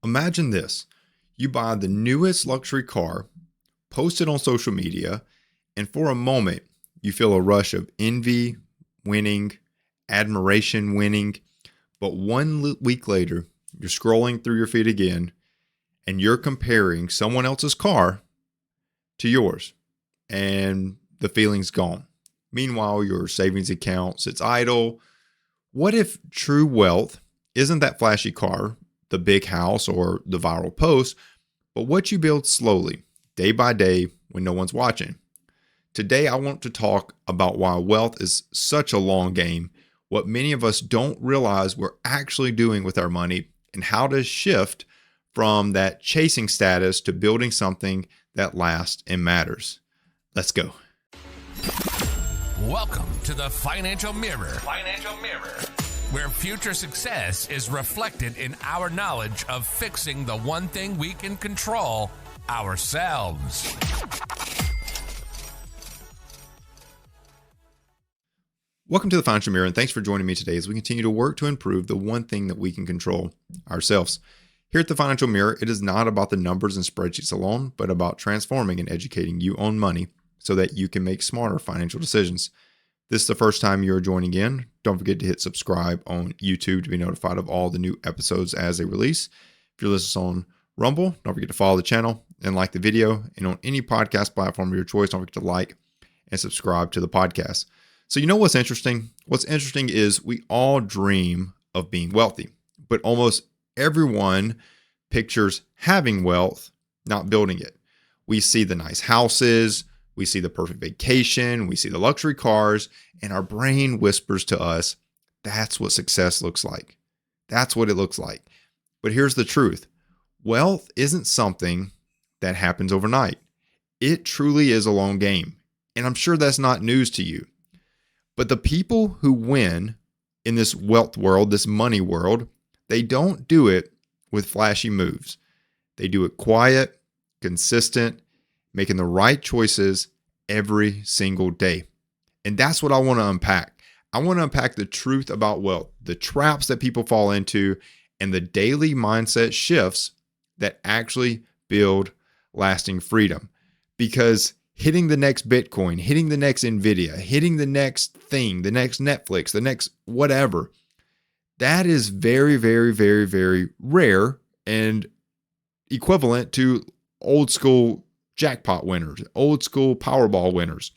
Imagine this. You buy the newest luxury car, post it on social media, and for a moment, you feel a rush of envy winning, admiration winning. But one week later, you're scrolling through your feed again, and you're comparing someone else's car to yours, and the feeling's gone. Meanwhile, your savings account sits idle. What if true wealth isn't that flashy car, the big house, or the viral post, but what you build slowly, day by day, when no one's watching? Today, I want to talk about why wealth is such a long game, what many of us don't realize we're actually doing with our money, and how to shift from that chasing status to building something that lasts and matters. Let's go. Welcome to the Financial Mirror. Where future success is reflected in our knowledge of fixing the one thing we can control, ourselves. Welcome to the Financial Mirror, and thanks for joining me today as we continue to work to improve the one thing that we can control, ourselves. Here at the Financial Mirror, it is not about the numbers and spreadsheets alone, but about transforming and educating you on money so that you can make smarter financial decisions. If this is the first time you're joining in, don't forget to hit subscribe on YouTube to be notified of all the new episodes as they release. If you're listening on Rumble, don't forget to follow the channel and like the video. And on any podcast platform of your choice, don't forget to like and subscribe to the podcast. So you know what's interesting? What's interesting is we all dream of being wealthy, but almost everyone pictures having wealth, not building it. We see the nice houses, we see the perfect vacation, we see the luxury cars, and our brain whispers to us, that's what success looks like. That's what it looks like. But here's the truth. Wealth isn't something that happens overnight. It truly is a long game. And I'm sure that's not news to you. But the people who win in this wealth world, this money world, they don't do it with flashy moves. They do it quiet, consistent, making the right choices every single day. And that's what I want to unpack. I want to unpack the truth about wealth, the traps that people fall into, and the daily mindset shifts that actually build lasting freedom. Because hitting the next Bitcoin, hitting the next Nvidia, hitting the next thing, the next Netflix, the next whatever, that is very, very, very, very rare and equivalent to old school jackpot winners, old school Powerball winners.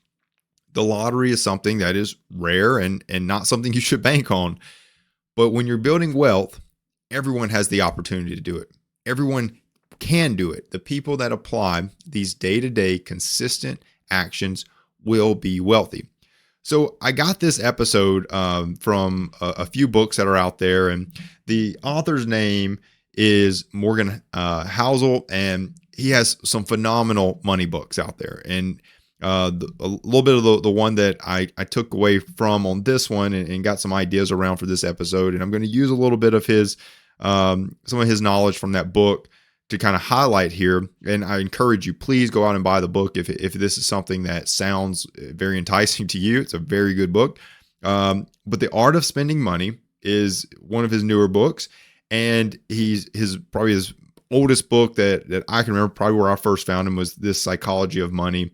The lottery is something that is rare and not something you should bank on. But when you're building wealth, everyone has the opportunity to do it. Everyone can do it. The people that apply these day-to-day consistent actions will be wealthy. So I got this episode from a few books that are out there, and the author's name is Morgan Housel, and he has some phenomenal money books out there. And a little bit of the one that I took away from on this one and got some ideas around for this episode, and I'm going to use a little bit of his some of his knowledge from that book to kind of highlight here. And I encourage you, please go out and buy the book if this is something that sounds very enticing to you. It's a very good book. But The Art of Spending Money is one of his newer books. And his oldest book that I can remember, probably where I first found him, was this Psychology of Money.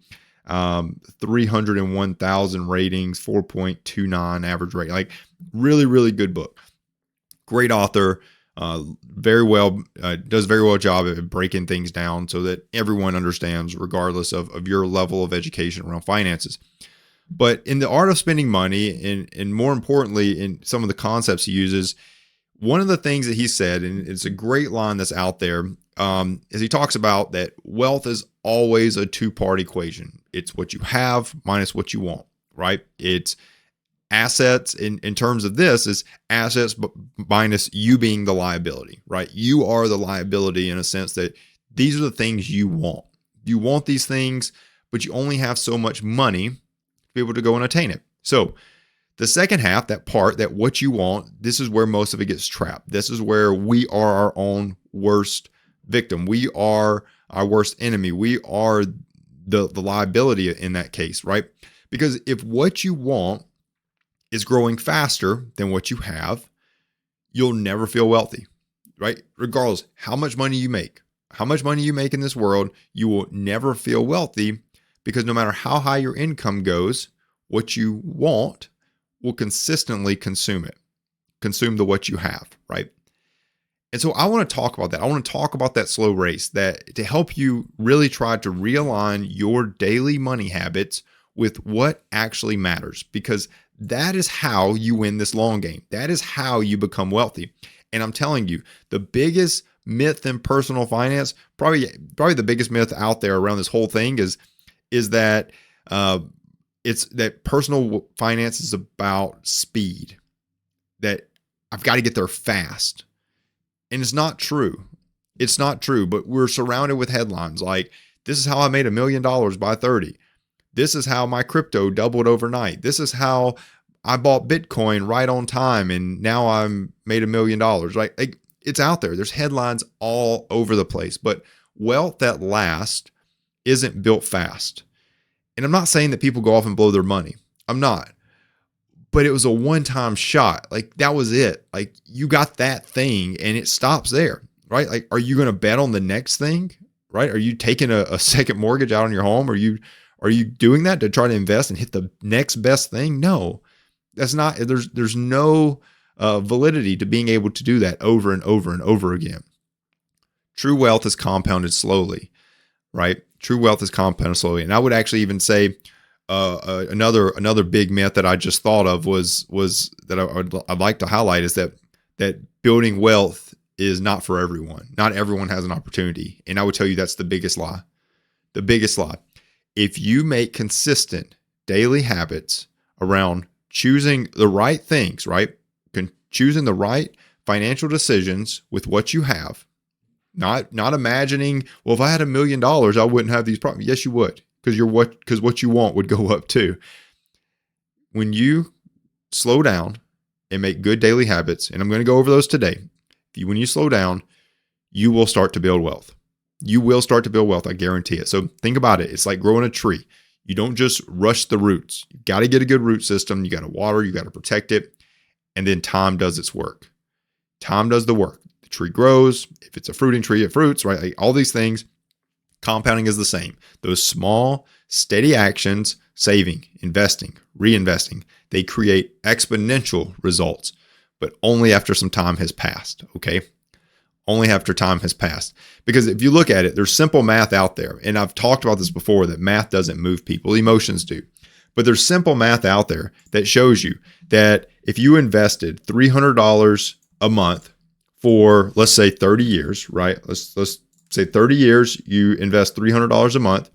301,000 ratings, 4.29 average rate. Like, really, really good book. Great author. Does very well job at breaking things down so that everyone understands, regardless of your level of education around finances. But in The Art of Spending Money, and more importantly, in some of the concepts he uses, one of the things that he said, and it's a great line that's out there, is he talks about that wealth is always a two-part equation. It's what you have minus what you want, right? It's assets in terms of this is assets minus you being the liability, right? You are the liability in a sense that these are the things you want. You want these things, but you only have so much money to be able to go and attain it. So the second half, that part, that what you want, this is where most of it gets trapped. This is where we are our own worst victim. We are our worst enemy. We are the liability in that case, right? Because if what you want is growing faster than what you have, you'll never feel wealthy, right? Regardless how much money you make, in this world, you will never feel wealthy because no matter how high your income goes, what you want will consistently consume what you have, right? And so I want to talk about that. I want to talk about that slow race that to help you really try to realign your daily money habits with what actually matters, because that is how you win this long game. That is how you become wealthy. And I'm telling you, the biggest myth in personal finance, probably the biggest myth out there around this whole thing is that it's that personal finance is about speed, that I've got to get there fast. And it's not true. It's not true, but we're surrounded with headlines like, this is how I made $1 million by 30. This is how my crypto doubled overnight. This is how I bought Bitcoin right on time and now I'm made $1 million, right? Like, it's out there. There's headlines all over the place, but wealth that lasts isn't built fast. And I'm not saying that people go off and blow their money. I'm not. But it was a one-time shot. Like, that was it. Like, you got that thing and it stops there, right? Like, are you going to bet on the next thing, right? Are you taking a second mortgage out on your home? Are you doing that to try to invest and hit the next best thing? No, that's not, there's no validity to being able to do that over and over and over again. True wealth is compounded slowly, right? True wealth is compounded slowly. And I would actually even say, another big myth that I just thought of was that I'd like to highlight is that building wealth is not for everyone. Not everyone has an opportunity. And I would tell you that's the biggest lie. The biggest lie. If you make consistent daily habits around choosing the right things, right? Choosing the right financial decisions with what you have, not imagining, well, if I had $1 million, I wouldn't have these problems. Yes, you would. Because what you want would go up too. When you slow down and make good daily habits, and I'm going to go over those today. When you slow down, you will start to build wealth. You will start to build wealth. I guarantee it. So think about it. It's like growing a tree. You don't just rush the roots. You got to get a good root system. You got to water. You got to protect it. And then time does its work. Time does the work. The tree grows. If it's a fruiting tree, it fruits, right? Like all these things. Compounding is the same. Those small, steady actions, saving, investing, reinvesting, they create exponential results, but only after some time has passed, okay? Only after time has passed. Because if you look at it, there's simple math out there. And I've talked about this before, that math doesn't move people, emotions do. But there's simple math out there that shows you that if you invested $300 a month for, let's say, 30 years, right? Let's say 30 years, you invest $300 a month,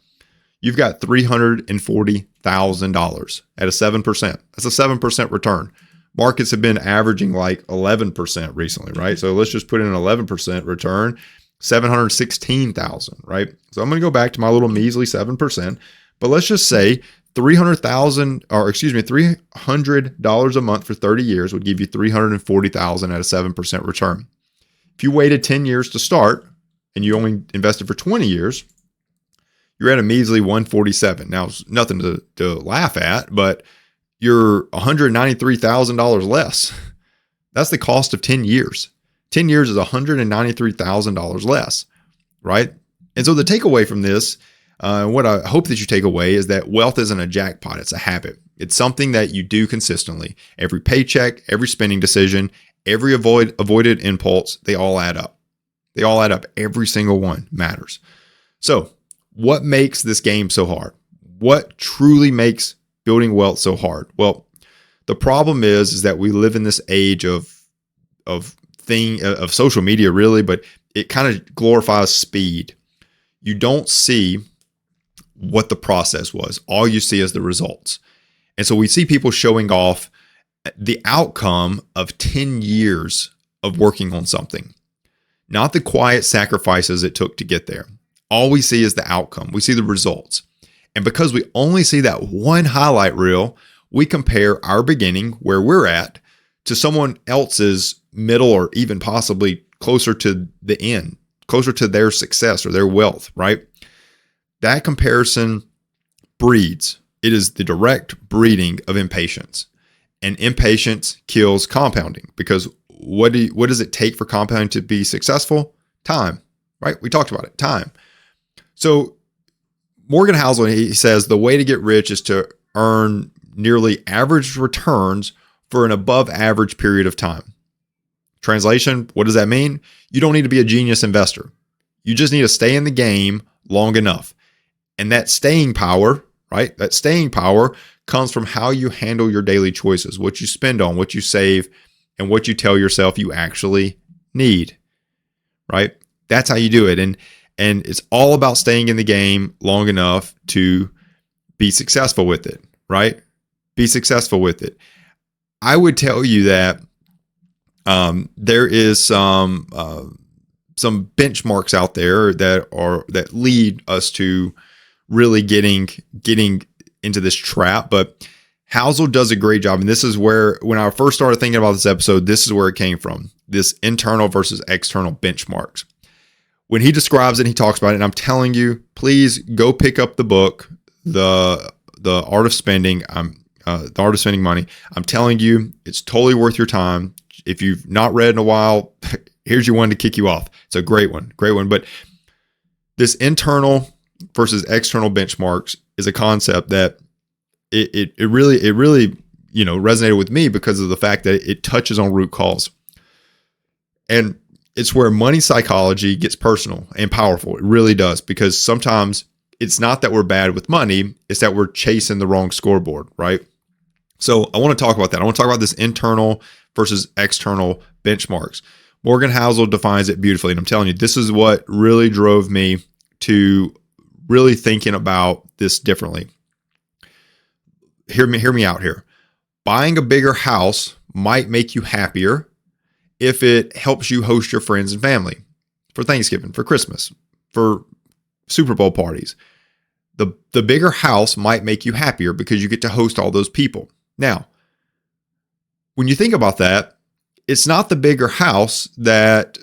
you've got $340,000 at a 7%. That's a 7% return. Markets have been averaging like 11% recently, right? So let's just put in an 11% return, 716,000, right? So I'm going to go back to my little measly 7%, but let's just say $300 a month for 30 years would give you $340,000 at a 7% return. If you waited 10 years to start, and you only invested for 20 years, you're at a measly 147. Now, it's nothing to laugh at, but you're $193,000 less. That's the cost of 10 years. 10 years is $193,000 less, right? And so the takeaway from this, what I hope that you take away is that wealth isn't a jackpot. It's a habit. It's something that you do consistently. Every paycheck, every spending decision, every avoided impulse, they all add up. They all add up. Every single one matters. So what makes this game so hard? What truly makes building wealth so hard? Well, the problem is that we live in this age of social media, really, but it kind of glorifies speed. You don't see what the process was. All you see is the results. And so we see people showing off the outcome of 10 years of working on something, not the quiet sacrifices it took to get there. All we see is the outcome. We see the results. And because we only see that one highlight reel, we compare our beginning, where we're at, to someone else's middle, or even possibly closer to the end, closer to their success or their wealth, right? That comparison breeds. It is the direct breeding of impatience. And impatience kills compounding, because what does it take for compounding to be successful? Time, right? We talked about it, time. So Morgan Housel, he says the way to get rich is to earn nearly average returns for an above average period of time. Translation, what does that mean? You don't need to be a genius investor. You just need to stay in the game long enough. And that staying power, right? That staying power comes from how you handle your daily choices, what you spend on, what you save, and what you tell yourself you actually need, right? That's how you do it. And it's all about staying in the game long enough to be successful with it, right? Be successful with it. I would tell you that there is some benchmarks out there that lead us to really getting into this trap. But Housel does a great job. And this is where, when I first started thinking about this episode, this is where it came from. This internal versus external benchmarks. When he describes it, he talks about it. And I'm telling you, please go pick up the book, The Art of Spending. The Art of Spending Money. I'm telling you, it's totally worth your time. If you've not read in a while, here's your one to kick you off. It's a great one. But this internal versus external benchmarks is a concept that it really resonated with me because of the fact that it touches on root cause. And it's where money psychology gets personal and powerful. It really does, because sometimes it's not that we're bad with money, it's that we're chasing the wrong scoreboard, right? So I want to talk about that. I want to talk about this internal versus external benchmarks. Morgan Housel defines it beautifully. And I'm telling you, this is what really drove me to really thinking about this differently. Hear me out here. Buying a bigger house might make you happier if it helps you host your friends and family for Thanksgiving, for Christmas, for Super Bowl parties. The bigger house might make you happier because you get to host all those people. Now, when you think about that, it's not the bigger house that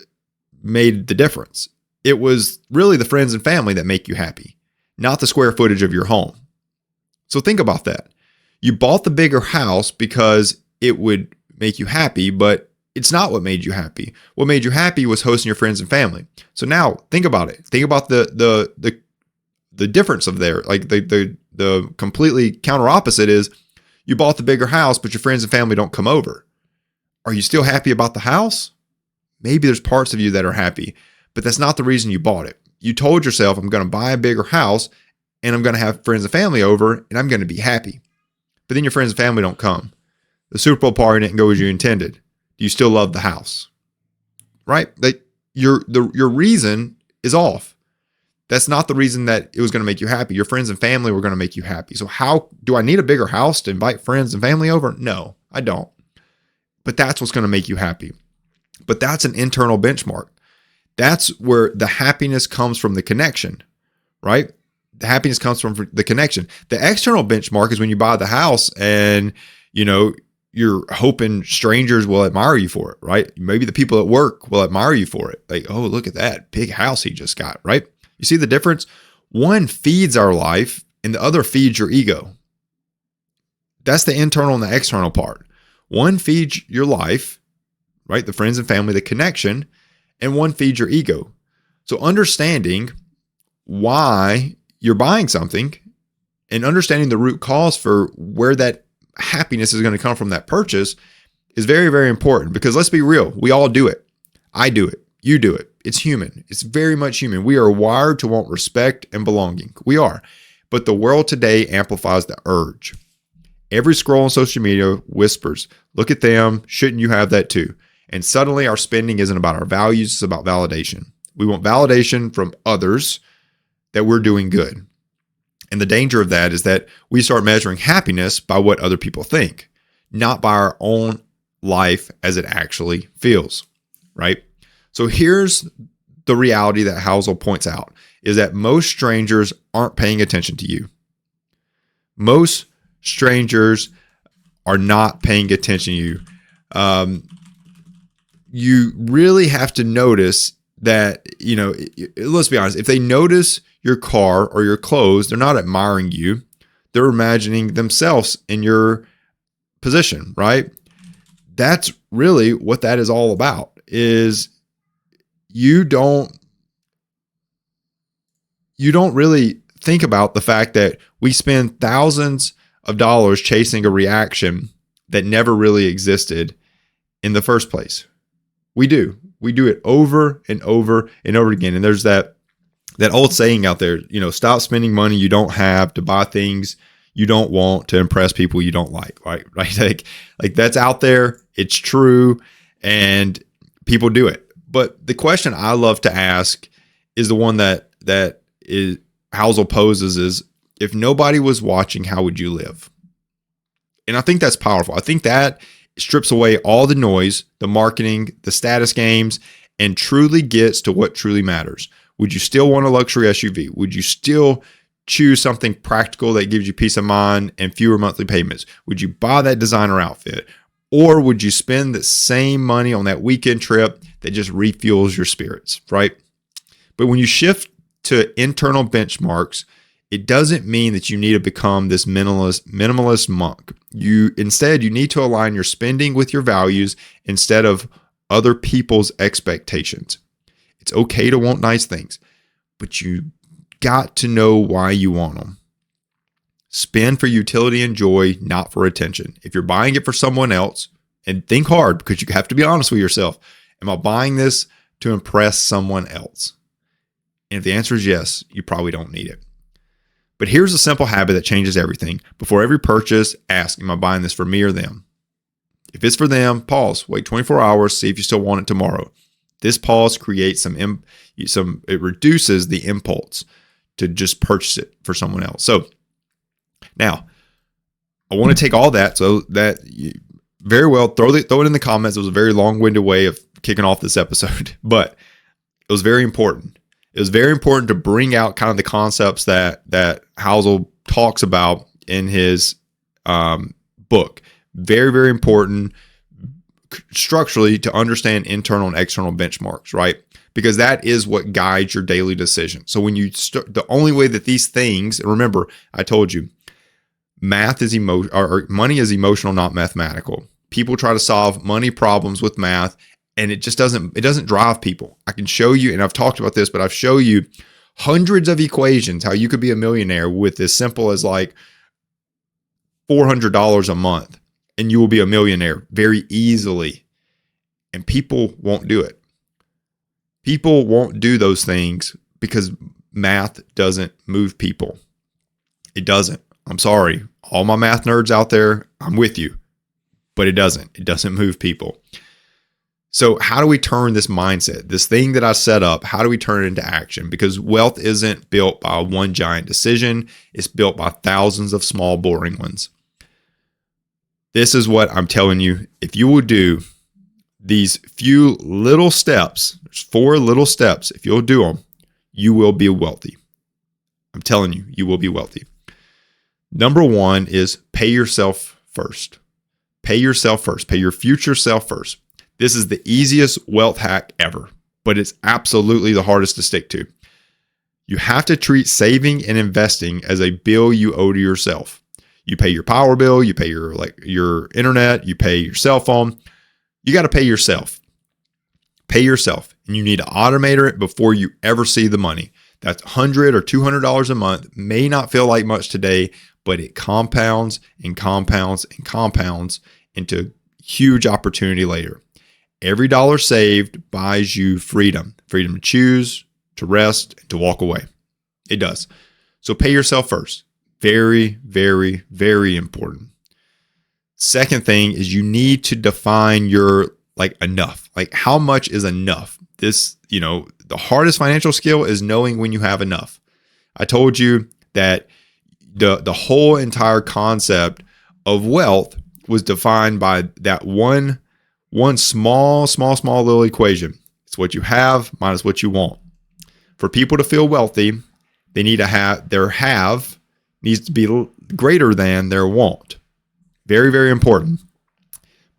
made the difference. It was really the friends and family that make you happy, not the square footage of your home. So think about that. You bought the bigger house because it would make you happy, but it's not what made you happy. What made you happy was hosting your friends and family. So now think about it. Think about the difference of there. Like the completely counter opposite is you bought the bigger house, but your friends and family don't come over. Are you still happy about the house? Maybe there's parts of you that are happy, but that's not the reason you bought it. You told yourself, I'm going to buy a bigger house and I'm going to have friends and family over and I'm going to be happy. But then your friends and family don't come. The Super Bowl party didn't go as you intended. Do you still love the house? Right? Like your reason is off. That's not the reason that it was going to make you happy. Your friends and family were going to make you happy. So how do I need a bigger house to invite friends and family over? No, I don't. But that's what's going to make you happy. But that's an internal benchmark. That's where the happiness comes from, the connection, right? The happiness comes from the connection. The external benchmark is when you buy the house and, you're hoping strangers will admire you for it, right? Maybe the people at work will admire you for it. Like, oh, look at that big house he just got, right? You see the difference? One feeds our life and the other feeds your ego. That's the internal and the external part. One feeds your life, right? The friends and family, the connection, and one feeds your ego. So understanding why you're buying something and understanding the root cause for where that happiness is going to come from, that purchase, is very, very important, because let's be real. We all do it. I do it. You do it. It's human. It's very much human. We are wired to want respect and belonging. We are. But the world today amplifies the urge. Every scroll on social media whispers, look at them. Shouldn't you have that too? And suddenly our spending isn't about our values. It's about validation. We want validation from others that we're doing good. And the danger of that is that we start measuring happiness by what other people think, not by our own life as it actually feels, right? So here's the reality that Housel points out, is that most strangers aren't paying attention to you. Most strangers are not paying attention to you. You really have to notice that, let's be honest, if they notice your car or your clothes, they're not admiring you. They're imagining themselves in your position, right? that's really what that is all about. Is you don't really think about the fact that we spend thousands of dollars chasing a reaction that never really existed in the first place. We do it over and over and over again. And there's that old saying out there, stop spending money you don't have to buy things you don't want to impress people you don't like, right? Like that's out there. It's true. And people do it. But the question I love to ask is the one that is Housel poses is, if nobody was watching, how would you live? And I think that's powerful. I think that strips away all the noise, the marketing, the status games, and truly gets to what truly matters. Would you still want a luxury SUV? Would you still choose something practical that gives you peace of mind and fewer monthly payments? Would you buy that designer outfit? Or would you spend the same money on that weekend trip that just refuels your spirits, right? But when you shift to internal benchmarks, it doesn't mean that you need to become this minimalist monk. Instead, you need to align your spending with your values instead of other people's expectations. It's okay to want nice things, but you got to know why you want them. Spend for utility and joy, not for attention. If you're buying it for someone else, and think hard, because you have to be honest with yourself. Am I buying this to impress someone else? And if the answer is yes, you probably don't need it. But here's a simple habit that changes everything. Before every purchase, ask, am I buying this for me or them? If it's for them, pause, wait 24 hours, see if you still want it tomorrow. This pause creates it reduces the impulse to just purchase it for someone else. So now I want to take all that, so that very well, throw it in the comments. It was a very long-winded way of kicking off this episode, but it was very important. It was very important to bring out kind of the concepts that Housel talks about in his book. Very, very important structurally to understand internal and external benchmarks, right? Because that is what guides your daily decision. So when you start, the only way that these things, remember, I told you, math is money is emotional, not mathematical. People try to solve money problems with math, and it just doesn't drive people. I can show you, and I've talked about this, but I've shown you hundreds of equations how you could be a millionaire with as simple as like $400 a month, and you will be a millionaire very easily. And people won't do it. People won't do those things because math doesn't move people. It doesn't. I'm sorry. All my math nerds out there, I'm with you. But it doesn't. It doesn't move people. So how do we turn this mindset, this thing that I set up, how do we turn it into action? Because wealth isn't built by one giant decision. It's built by thousands of small, boring ones. This is what I'm telling you. If you will do these few little steps, there's 4 little steps. If you'll do them, you will be wealthy. I'm telling you, you will be wealthy. Number 1 is pay yourself first. Pay yourself first. Pay your future self first. This is the easiest wealth hack ever, but it's absolutely the hardest to stick to. You have to treat saving and investing as a bill you owe to yourself. You pay your power bill, you pay your internet, you pay your cell phone. You got to pay yourself. Pay yourself, and you need to automate it before you ever see the money. That's $100 or $200 a month. May not feel like much today, but it compounds and compounds and compounds into huge opportunity later. Every dollar saved buys you freedom to choose, to rest, and to walk away. It does. So pay yourself first. Very, very, very important. Second thing is you need to define your enough. Like, how much is enough? This, the hardest financial skill is knowing when you have enough. I told you that the whole entire concept of wealth was defined by that one small little equation. It's what you have minus what you want. For people to feel wealthy, they need to have their have needs to be greater than their want. Very, very important.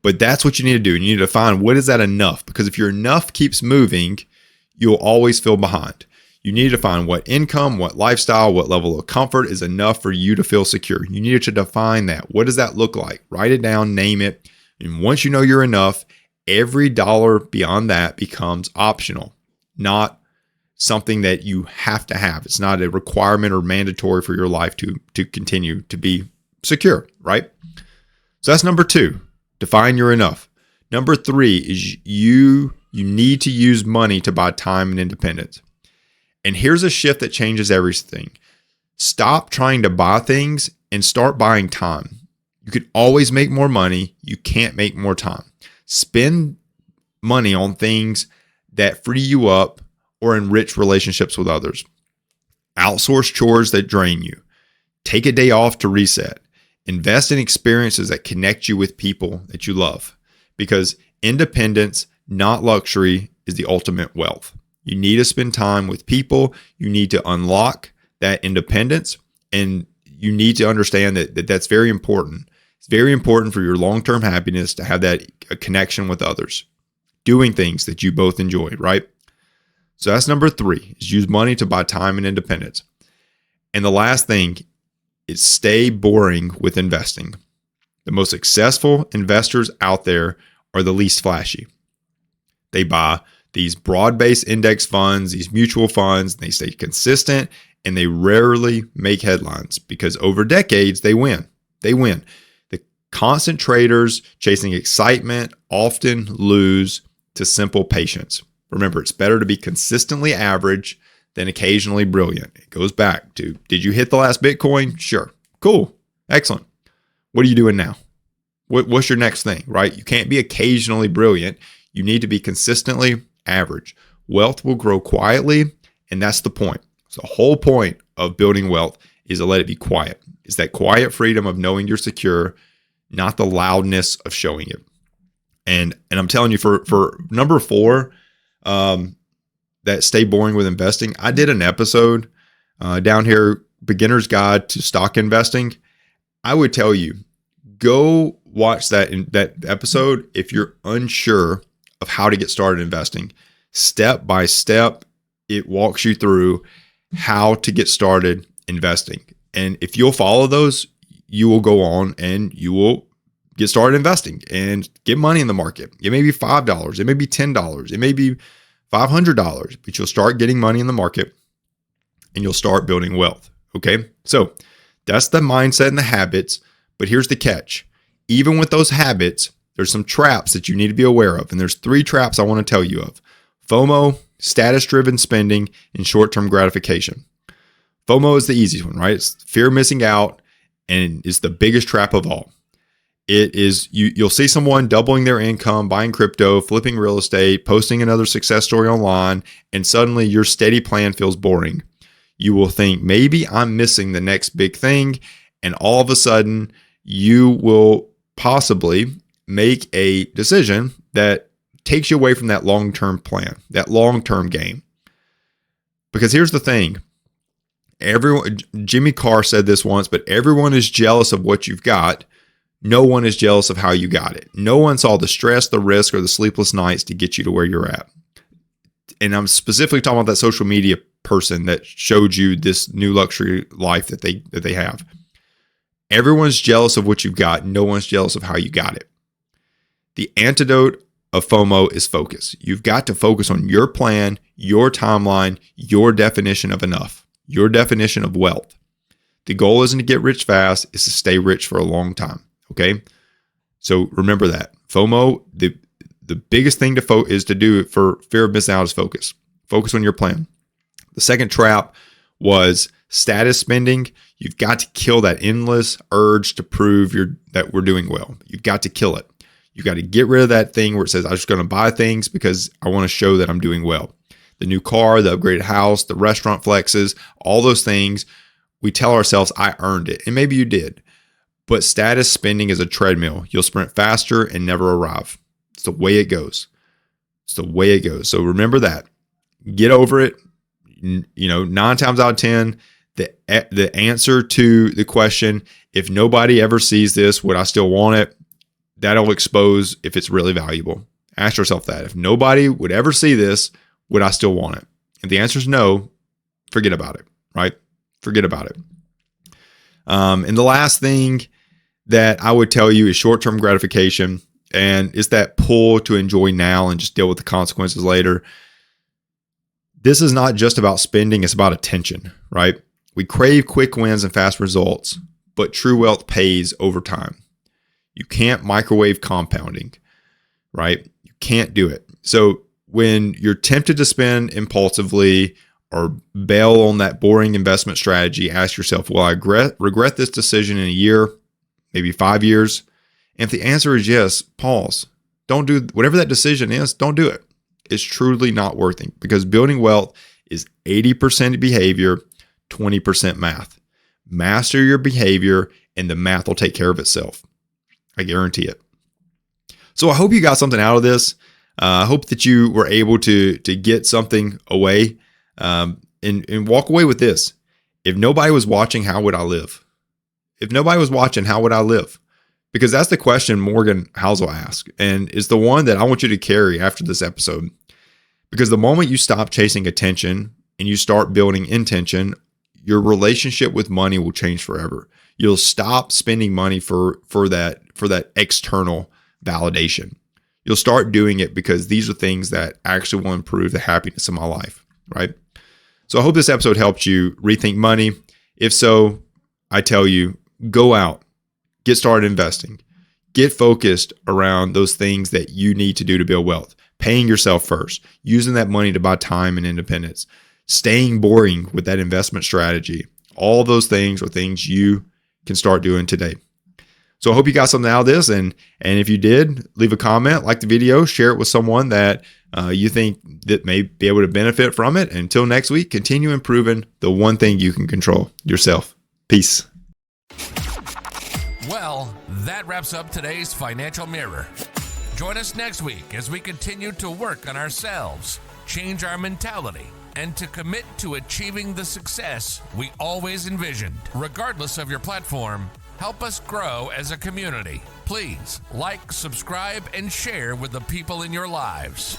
But that's what you need to do. You need to define what is that enough, because if your enough keeps moving, you'll always feel behind. You need to find what income, what lifestyle, what level of comfort is enough for you to feel secure. You need to define that. What does that look like? Write it down, name it, And once you know you're enough, every dollar beyond that becomes optional, not something that you have to have. It's not a requirement or mandatory for your life to continue to be secure, right? So that's number 2, define you're enough. Number 3 is you need to use money to buy time and independence. And here's a shift that changes everything. Stop trying to buy things and start buying time. You could always make more money. You can't make more time. Spend money on things that free you up or enrich relationships with others. Outsource chores that drain you. Take a day off to reset. Invest in experiences that connect you with people that you love. Because independence, not luxury, is the ultimate wealth. You need to spend time with people. You need to unlock that independence. And you need to understand that that's very important. It's very important for your long-term happiness to have that connection with others. Doing things that you both enjoy, right? So that's number 3, is use money to buy time and independence. And the last thing is stay boring with investing. The most successful investors out there are the least flashy. They buy these broad-based index funds, these mutual funds, and they stay consistent, and they rarely make headlines because over decades, they win. They win. The constant traders chasing excitement often lose to simple patience. Remember, it's better to be consistently average than occasionally brilliant. It goes back to, did you hit the last Bitcoin? Sure. Cool. Excellent. What are you doing now? What's your next thing, right? You can't be occasionally brilliant. You need to be consistently average. Wealth will grow quietly, and that's the point. So the whole point of building wealth is to let it be quiet. It's that quiet freedom of knowing you're secure, not the loudness of showing it. And I'm telling you, for number 4, that stay boring with investing, I did an episode down here, Beginner's Guide to Stock Investing. I would tell you, go watch that episode if you're unsure of how to get started investing. Step by step, it walks you through how to get started investing. And if you'll follow those, you will go on and you will get started investing and get money in the market. It may be $5, it may be $10, it may be $500, but you'll start getting money in the market and you'll start building wealth. Okay. So that's the mindset and the habits. But here's the catch. Even with those habits, there's some traps that you need to be aware of. And there's 3 traps I want to tell you of: FOMO, status-driven spending, and short-term gratification. FOMO is the easiest one, right? It's fear of missing out, and it's the biggest trap of all. It is, you'll see someone doubling their income, buying crypto, flipping real estate, posting another success story online, and suddenly your steady plan feels boring. You will think, maybe I'm missing the next big thing, and all of a sudden, you will possibly make a decision that takes you away from that long-term plan, that long-term game. Because here's the thing. Jimmy Carr said this once, but everyone is jealous of what you've got. No one is jealous of how you got it. No one saw the stress, the risk, or the sleepless nights to get you to where you're at. And I'm specifically talking about that social media person that showed you this new luxury life that they have. Everyone's jealous of what you've got. No one's jealous of how you got it. The antidote of FOMO is focus. You've got to focus on your plan, your timeline, your definition of enough, your definition of wealth. The goal isn't to get rich fast, it's to stay rich for a long time. Okay? So remember that. FOMO, the biggest thing is to do for fear of missing out is focus. Focus on your plan. The second trap was status spending. You've got to kill that endless urge to prove that we're doing well. You've got to kill it. You've got to get rid of that thing where it says, I'm just going to buy things because I want to show that I'm doing well. The new car, the upgraded house, the restaurant flexes, all those things, we tell ourselves, I earned it. And maybe you did. But status spending is a treadmill. You'll sprint faster and never arrive. It's the way it goes. It's the way it goes. So remember that. Get over it. 9 times out of 10, the answer to the question, if nobody ever sees this, would I still want it? That'll expose if it's really valuable. Ask yourself that. If nobody would ever see this, would I still want it? If the answer is no, forget about it, right? Forget about it. And the last thing that I would tell you is short-term gratification. And it's that pull to enjoy now and just deal with the consequences later. This is not just about spending, it's about attention, right? We crave quick wins and fast results, but true wealth pays over time. You can't microwave compounding, right? You can't do it. So when you're tempted to spend impulsively or bail on that boring investment strategy, ask yourself, will I regret this decision in a year, maybe 5 years? And if the answer is yes, pause. Don't do whatever that decision is, don't do it. It's truly not worth it, because building wealth is 80% behavior, 20% math. Master your behavior and the math will take care of itself. I guarantee it. So I hope you got something out of this. I hope that you were able to get something away and walk away with this. If nobody was watching, how would I live? If nobody was watching, how would I live? Because that's the question Morgan Housel asked, and it's the one that I want you to carry after this episode. Because the moment you stop chasing attention and you start building intention, your relationship with money will change forever. You'll stop spending money for that external validation. You'll start doing it because these are things that actually will improve the happiness of my life, right? So I hope this episode helped you rethink money. If so, I tell you, go out, get started investing, get focused around those things that you need to do to build wealth, paying yourself first, using that money to buy time and independence, staying boring with that investment strategy. All those things are things you can start doing today. So I hope you got something out of this. And if you did, leave a comment, like the video, share it with someone that you think that may be able to benefit from it. Until next week, continue improving the one thing you can control, yourself. Peace. Well, that wraps up today's Financial Mirror. Join us next week as we continue to work on ourselves, change our mentality, and to commit to achieving the success we always envisioned. Regardless of your platform, help us grow as a community. Please like, subscribe, and share with the people in your lives.